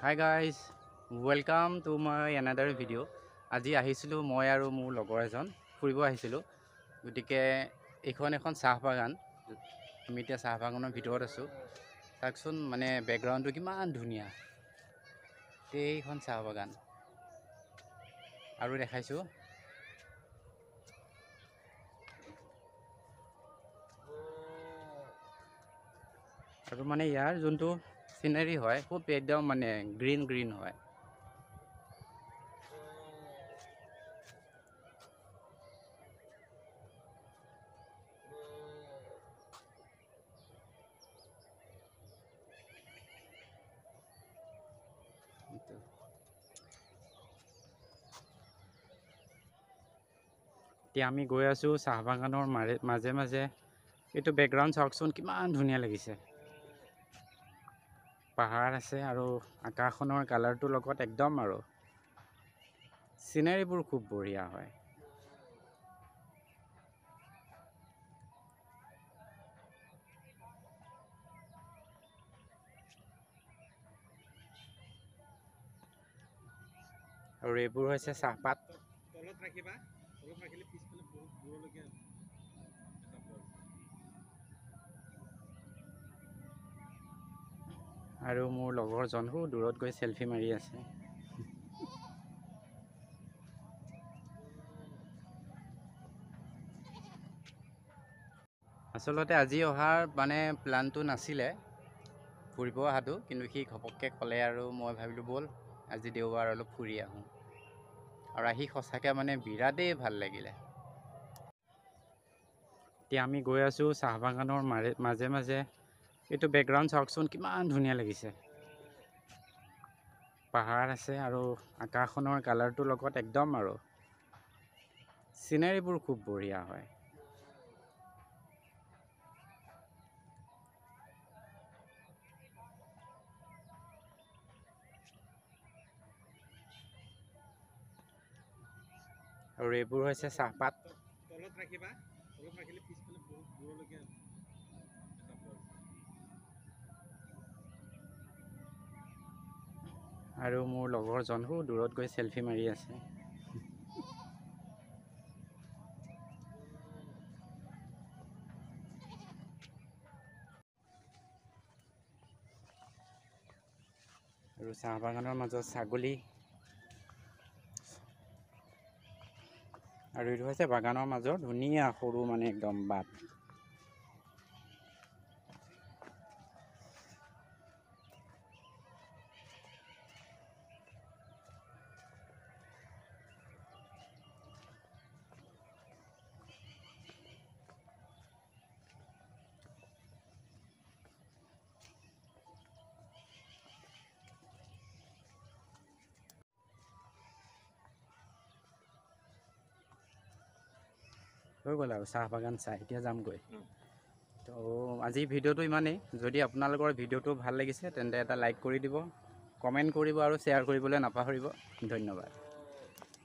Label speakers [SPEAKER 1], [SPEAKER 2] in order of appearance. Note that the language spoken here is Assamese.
[SPEAKER 1] Hi guys, welcome to my another video. আজি আহিছিলো মই আৰু মোৰ লগৰ এজন ফুৰিব আহিছিলো গতিকে এখন চাহ বাগান আমি এতিয়া চাহ বাগানৰ ভিতৰত আছো চাকচোন মানে ব্যাকগ্ৰাউণ্ডটো কিমান ধুনীয়া এইখন চাহ বাগান আৰু দেখাইছো আৰু মানে ইয়াৰ যোনটো সিনাৰি হয় খুব একদম মানে গ্ৰীণ হয় এতিয়া আমি গৈ আছো চাহ বাগানৰ মাজে মাজে এইটো ব্যাকগ্ৰাউণ্ড চাওকচোন কিমান ধুনীয়া লাগিছে পাহাৰ আছে আৰু আকাশখনৰ কালাৰটোৰ লগত একদম আৰু সিনাৰিবোৰ খুব বঢ়িয়া হয় আৰু এইবোৰ হৈছে চাহপাত তলত ৰাখিবা তলত ৰাখিলে পিছফালে বহুত দূৰলৈকে আৰু মোৰ লগৰজন দূৰত গৈ সেলফি মাৰি আছে আচলতে আজি অহাৰ মানে প্লানটো নাছিলে ফুৰিব অহাটো কিন্তু সি ঘপককৈ ক'লে আৰু মই ভাবিলোঁ ব'ল আজি দেওবাৰ অলপ ফুৰি আহোঁ আৰু আহি সঁচাকৈ মানে বিৰাটেই ভাল লাগিলে এতিয়া আমি গৈ আছোঁ চাহ বাগানৰ মাজে মাজে এইটো ব্যাকগ্ৰাউণ্ড চাওকচোন কিমান ধুনীয়া লাগিছে পাহাৰ আছে আৰু আকাশখনৰ কালাৰটোৰ লগত একদম আৰু সিনাৰিবোৰ খুব বঢ়িয়া হয় আৰু এইবোৰ হৈছে চাহপাত তলত ৰাখিবা তলত ৰাখিলে পিছফালে বহুত দূৰলৈকে আৰু মোৰ লগৰজন দূৰত গৈ সেলফি মাৰি আছে আৰু চাহ বাগানৰ মাজত ছাগলী আৰু এইটো হৈছে বাগানৰ মাজৰ ধুনীয়া সৰু মানে একদম বাট হৈ গ'ল আৰু চাহ বাগান চাই এতিয়া যামগৈ তো আজিৰ ভিডিঅ'টো ইমানেই যদি আপোনালোকৰ ভিডিঅ'টো ভাল লাগিছে তেন্তে এটা লাইক কৰি দিব কমেণ্ট কৰিব আৰু শ্বেয়াৰ কৰিবলৈ নাপাহৰিব ধন্যবাদ